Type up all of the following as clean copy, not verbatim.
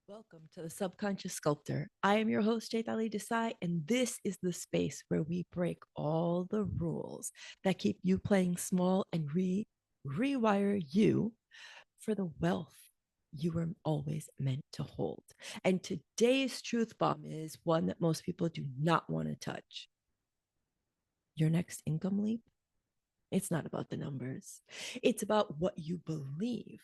Welcome to the Subconscious Sculptor. I am your host, Chaitali Desai, and this is the space where we break all the rules that keep you playing small and rewire you for the wealth you were always meant to hold. And today's truth bomb is one that most people do not want to touch. Your next income leap, it's not about the numbers, it's about what you believe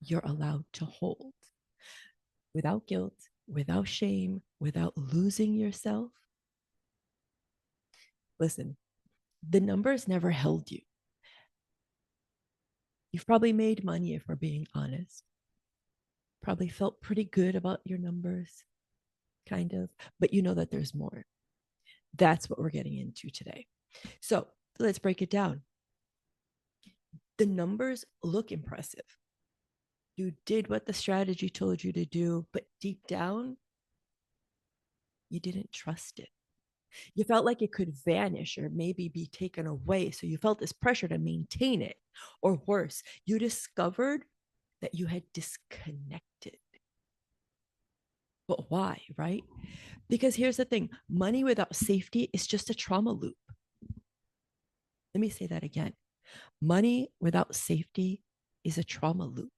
you're allowed to hold without guilt, without shame, without losing yourself. Listen, the numbers never held you. You've probably made money if we're being honest. Probably felt pretty good about your numbers, kind of, but you know that there's more. That's what we're getting into today. So let's break it down. The numbers look impressive. You did what the strategy told you to do, but deep down, you didn't trust it. You felt like it could vanish or maybe be taken away. So you felt this pressure to maintain it. Or worse, you discovered that you had disconnected. But why, right? Because here's the thing, money without safety is just a trauma loop. Let me say that again. Money without safety is a trauma loop.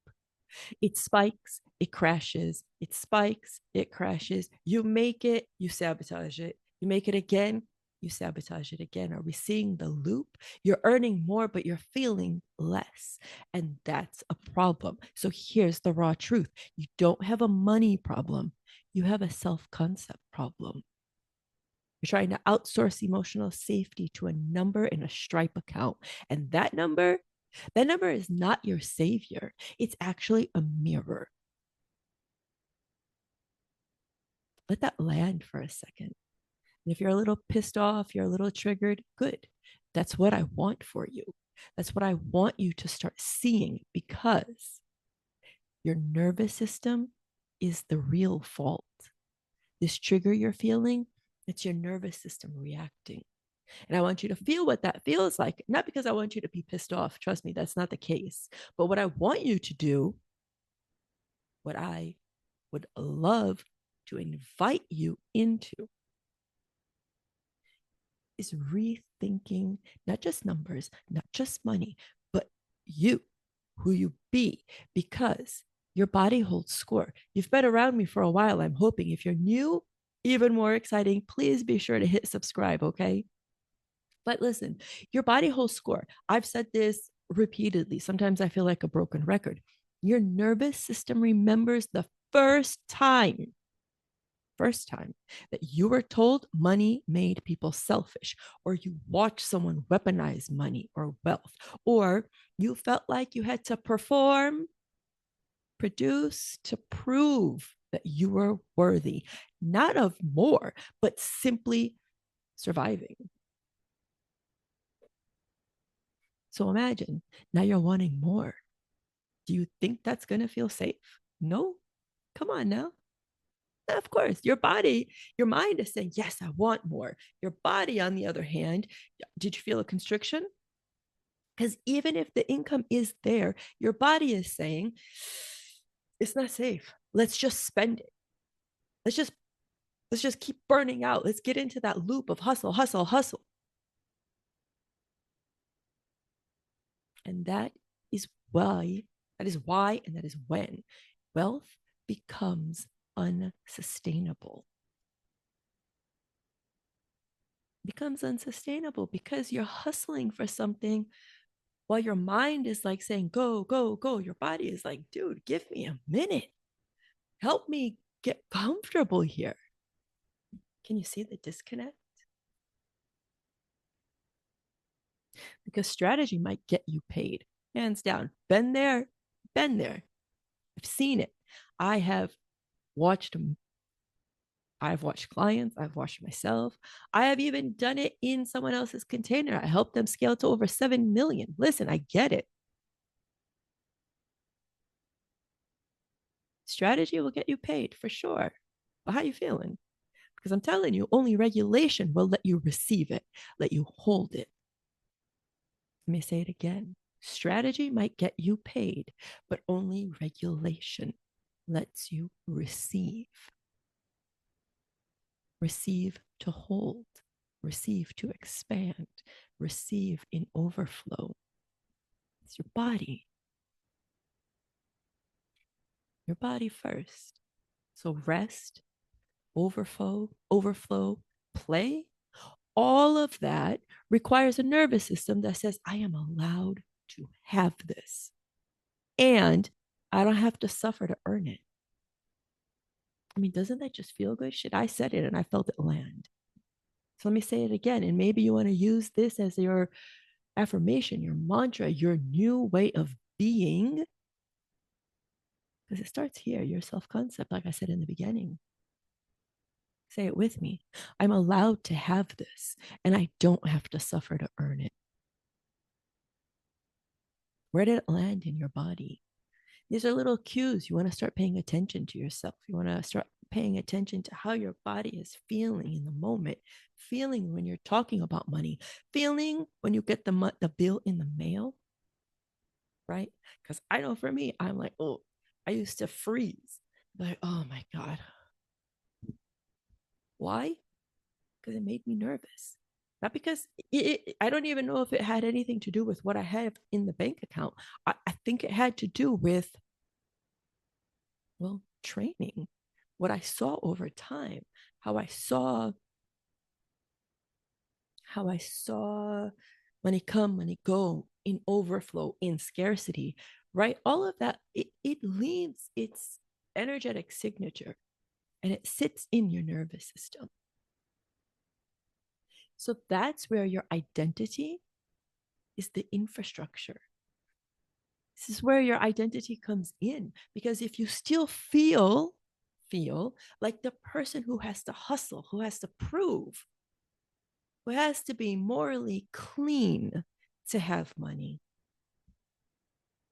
It spikes, it crashes, it spikes, it crashes. You make it, you sabotage it. You make it again, you sabotage it again. Are we seeing the loop? You're earning more, but you're feeling less. And that's a problem. So here's the raw truth, you don't have a money problem, you have a self concept problem. You're trying to outsource emotional safety to a number in a Stripe account. And that number is not your savior. It's actually a mirror. Let that land for a second. And if you're a little pissed off, you're a little triggered, good. That's what I want for you. That's what I want you to start seeing, because your nervous system is the real fault. This trigger you're feeling, it's your nervous system reacting. And I want you to feel what that feels like, not because I want you to be pissed off. Trust me, that's not the case. But what I want you to do, what I would love to invite you into, is rethinking not just numbers, not just money, but you, who you be, because your body holds score. You've been around me for a while. I'm hoping if you're new, even more exciting, please be sure to hit subscribe, okay? But listen, your body holds score. I've said this repeatedly. Sometimes I feel like a broken record. Your nervous system remembers the first time that you were told money made people selfish, or you watched someone weaponize money or wealth, or you felt like you had to perform, produce to prove that you were worthy, not of more, but simply surviving. So imagine now you're wanting more. Do you think that's going to feel safe? No. Come on now. Of course, your mind is saying, yes, I want more. Your body, on the other hand, did you feel a constriction? Because even if the income is there, your body is saying, it's not safe. Let's just spend it. Let's just let's just keep burning out. Let's get into that loop of hustle, hustle, hustle. And that is why, and that is when wealth becomes unsustainable. Becomes unsustainable because you're hustling for something while your mind is like saying, go, go, go. Your body is like, dude, give me a minute. Help me get comfortable here. Can you see the disconnect? Because strategy might get you paid. Hands down. Been there, been there. I've seen it. I have watched I've watched clients, I've watched myself. I have even done it in someone else's container. I helped them scale to over 7 million. Listen, I get it. Strategy will get you paid for sure. But how you feeling? Because I'm telling you, only regulation will let you receive it, let you hold it. Let me say it again. Strategy might get you paid, but only regulation lets you receive, receive to hold, receive to expand, receive in overflow. It's your body first. So rest, overflow, play, all of that requires a nervous system that says, I am allowed to have this. And I don't have to suffer to earn it. I mean, doesn't that just feel good? Shit, I said it and I felt it land. So let me say it again. And maybe you want to use this as your affirmation, your mantra, your new way of being. Because it starts here, your self concept, like I said in the beginning. Say it with me. I'm allowed to have this, and I don't have to suffer to earn it. Where did it land in your body? These are little cues. You want to start paying attention to yourself. You want to start paying attention to how your body is feeling in the moment, feeling when you're talking about money, feeling when you get the bill in the mail, right? Because I know for me, I'm like, oh, I used to freeze. Like, oh my God. Why? Because it made me nervous. Not because I don't even know if it had anything to do with what I have in the bank account. I think it had to do with, well, training, what I saw over time, how I saw money come, money go, in overflow, in scarcity, right? All of that, it leaves its energetic signature and it sits in your nervous system. So that's where your identity is, the infrastructure. This is where your identity comes in, because if you still feel like the person who has to hustle, who has to prove, who has to be morally clean to have money,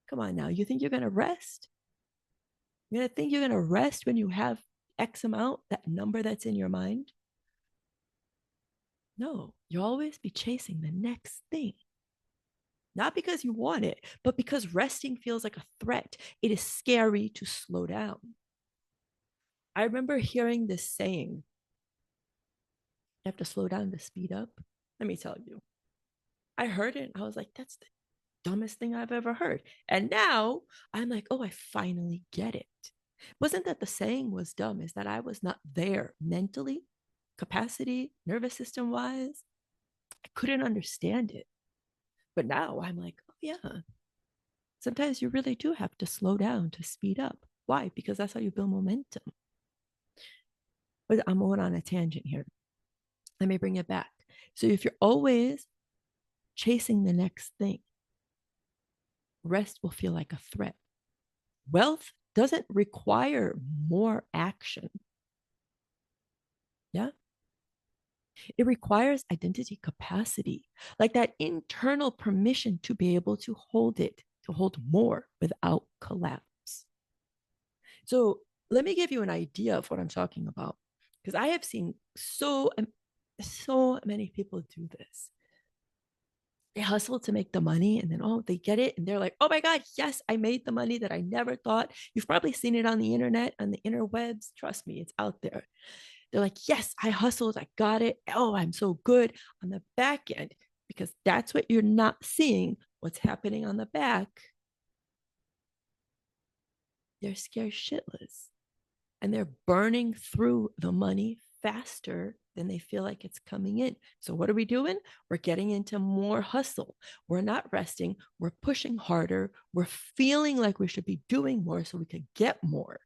come on now, you think you're going to rest? You're going to think you're going to rest when you have X amount, that number that's in your mind? No, you'll always be chasing the next thing. Not because you want it, but because resting feels like a threat. It is scary to slow down. I remember hearing this saying, you have to slow down to speed up. Let me tell you, I heard it. I was like, that's the dumbest thing I've ever heard. And now I'm like, oh, I finally get it. Wasn't that the saying was dumb? Is that I was not there mentally, capacity, nervous system wise. I couldn't understand it. But now I'm like, oh, yeah. Sometimes you really do have to slow down to speed up. Why? Because that's how you build momentum. But I'm going on a tangent here. Let me bring it back. So if you're always chasing the next thing, rest will feel like a threat. Wealth doesn't require more action. Yeah. It requires identity capacity, like that internal permission to be able to hold it, to hold more without collapse. So let me give you an idea of what I'm talking about, because I have seen so many people do this. They hustle to make the money, and then they get it and they're like, oh my God, yes, I made the money that I never thought. You've probably seen it on the internet, on the interwebs. Trust me, it's out there. They're like, yes, I hustled, I got it. Oh, I'm so good. On the back end, because that's what you're not seeing, what's happening on the back. They're scared shitless and they're burning through the money faster than they feel like it's coming in. So what are we doing? We're getting into more hustle. We're not resting. We're pushing harder. We're feeling like we should be doing more so we could get more.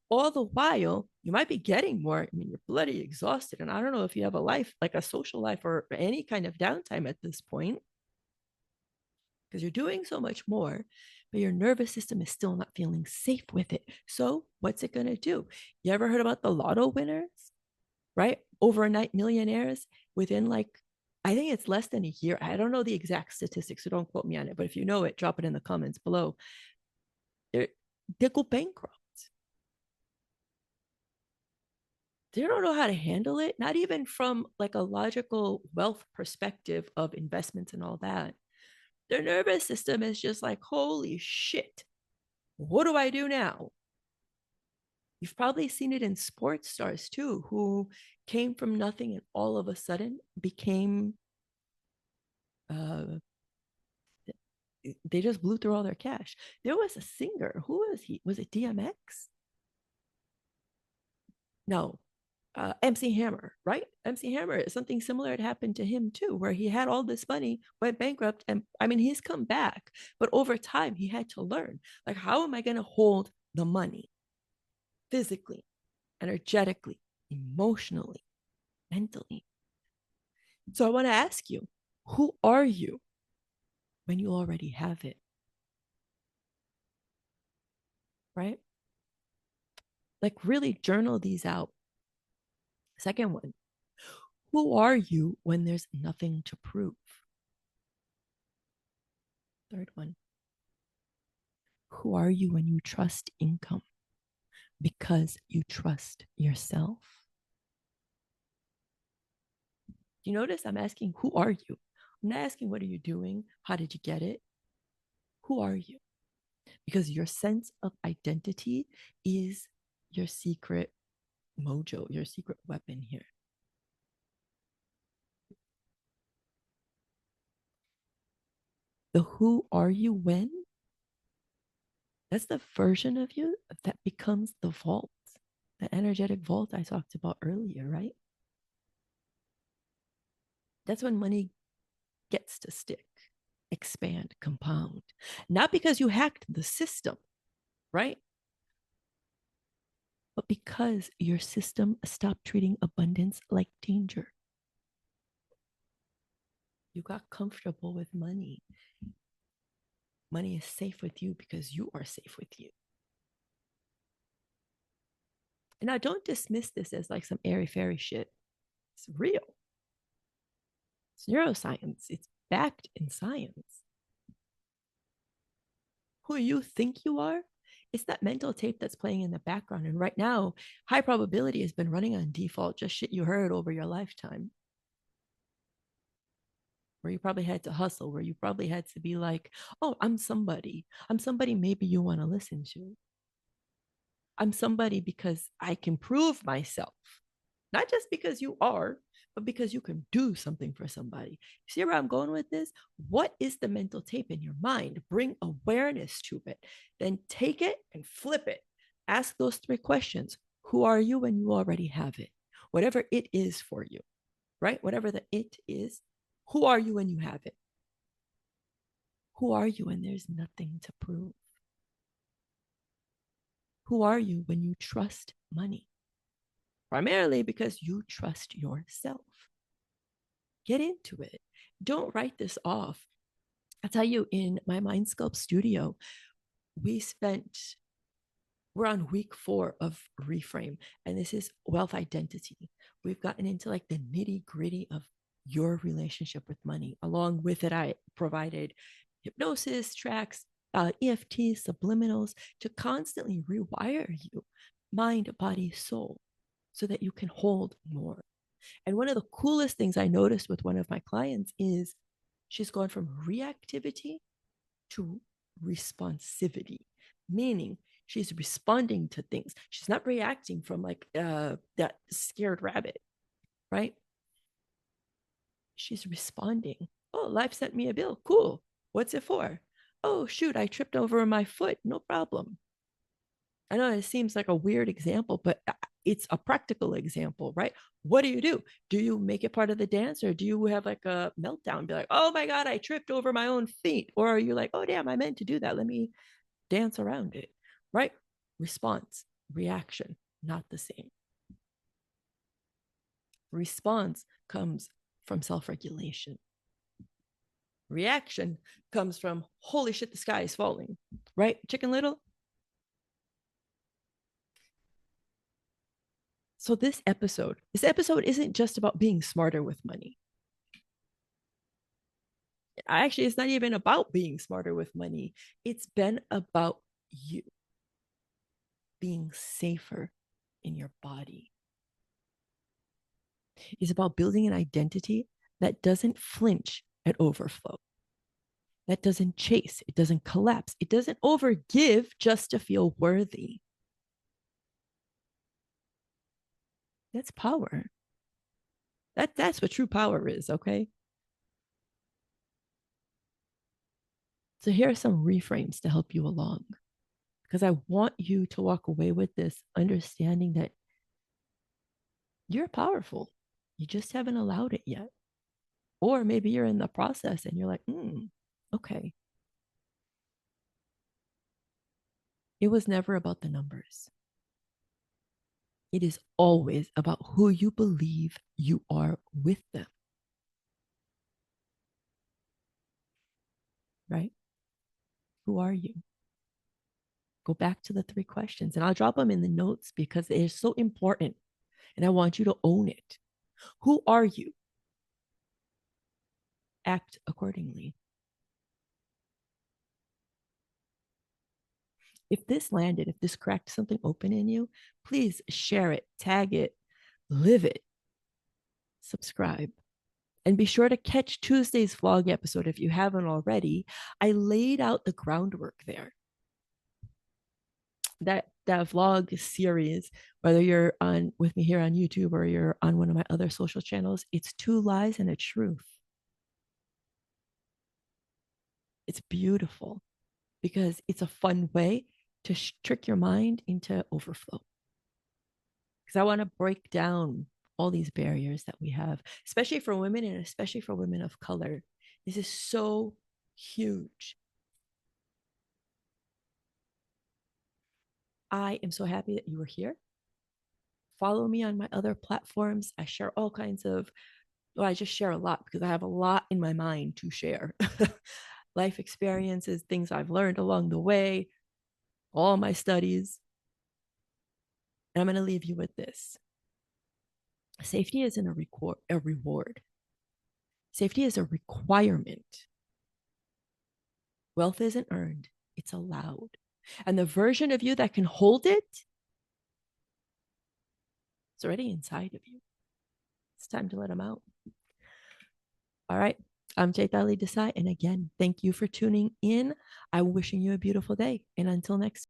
All the while, you might be getting more. I mean, you're bloody exhausted. And I don't know if you have a life, like a social life or any kind of downtime at this point, because you're doing so much more, but your nervous system is still not feeling safe with it. So what's it going to do? You ever heard about the lotto winners, right? Overnight millionaires within I think it's less than a year. I don't know the exact statistics, so don't quote me on it. But if you know it, drop it in the comments below. They go bankrupt. They don't know how to handle it, not even from like a logical wealth perspective of investments and all that. Their nervous system is just like, holy shit, what do I do now? You've probably seen it in sports stars too, who came from nothing and all of a sudden became, uh, they just blew through all their cash. There was a singer. Who was he? Was it DMX? No, MC Hammer, right? MC Hammer, something similar had happened to him too, where he had all this money, went bankrupt, and I mean, he's come back, but over time, he had to learn, like, how am I going to hold the money physically, energetically, emotionally, mentally? So I want to ask you, who are you when you already have it, right? Like, really journal these out. Second one, who are you when there's nothing to prove? Third one, who are you when you trust income because you trust yourself? You notice I'm asking, who are you? I'm not asking, what are you doing? How did you get it? Who are you? Because your sense of identity is your secret mojo, your secret weapon here. The who are you when, that's the version of you that becomes the vault, the energetic vault I talked about earlier, right? That's when money gets to stick, expand, compound. Not because you hacked the system, right? But because your system stopped treating abundance like danger. You got comfortable with money. Money is safe with you because you are safe with you. And now don't dismiss this as like some airy fairy shit. It's real. It's neuroscience. It's backed in science. Who you think you are, it's that mental tape that's playing in the background. And right now, high probability has been running on default, just shit you heard over your lifetime. Where you probably had to hustle, where you probably had to be like, oh, I'm somebody. I'm somebody maybe you want to listen to. I'm somebody because I can prove myself, not just because you are, but because you can do something for somebody. See where I'm going with this? What is the mental tape in your mind? Bring awareness to it. Then take it and flip it. Ask those three questions. Who are you when you already have it? Whatever it is for you, right? Whatever the it is, who are you when you have it? Who are you when there's nothing to prove? Who are you when you trust money? Primarily because you trust yourself. Get into it. Don't write this off. I'll tell you, in my Mind Sculpt studio, we're on week 4 of Reframe, and this is wealth identity. We've gotten into like the nitty gritty of your relationship with money. Along with it, I provided hypnosis tracks, EFT, subliminals to constantly rewire you, mind, body, soul, so that you can hold more. And one of the coolest things I noticed with one of my clients is she's gone from reactivity to responsivity, meaning she's responding to things. She's not reacting from like that scared rabbit, right? She's responding. Oh, life sent me a bill. Cool. What's it for? Oh, shoot, I tripped over my foot. No problem. I know it seems like a weird example, but it's a practical example, right? What do? Do you make it part of the dance, or do you have like a meltdown, be like, oh my God, I tripped over my own feet? Or are you like, oh damn, I meant to do that. Let me dance around it, right? Response, reaction, not the same. Response comes from self-regulation. Reaction comes from, holy shit, the sky is falling, right? Chicken Little. So this episode isn't just about being smarter with money. Actually, it's not even about being smarter with money. It's been about you being safer in your body. It's about building an identity that doesn't flinch at overflow, that doesn't chase, it doesn't collapse, it doesn't overgive just to feel worthy. That's power. That's what true power is, okay? So here are some reframes to help you along because I want you to walk away with this understanding that you're powerful. You just haven't allowed it yet. Or maybe you're in the process and you're like, okay. It was never about the numbers. It is always about who you believe you are with them, right? Who are you? Go back to the three questions and I'll drop them in the notes because they're so important and I want you to own it. Who are you? Act accordingly. If this landed, if this cracked something open in you, please share it, tag it, live it, subscribe. And be sure to catch Tuesday's vlog episode if you haven't already. I laid out the groundwork there. That vlog series, whether you're on with me here on YouTube or you're on one of my other social channels, it's two lies and a truth. It's beautiful because it's a fun way to trick your mind into overflow. Because I want to break down all these barriers that we have, especially for women and especially for women of color. This is so huge. I am so happy that you were here. Follow me on my other platforms. I share all kinds of, well, I just share a lot because I have a lot in my mind to share. Life experiences, things I've learned along the way, all my studies. And I'm going to leave you with this. Safety isn't a reward. Safety is a requirement. Wealth isn't earned, it's allowed. And the version of you that can hold it, it's already inside of you. It's time to let them out. All right. I'm Chaitali Desai. And again, thank you for tuning in. I'm wishing you a beautiful day. And until next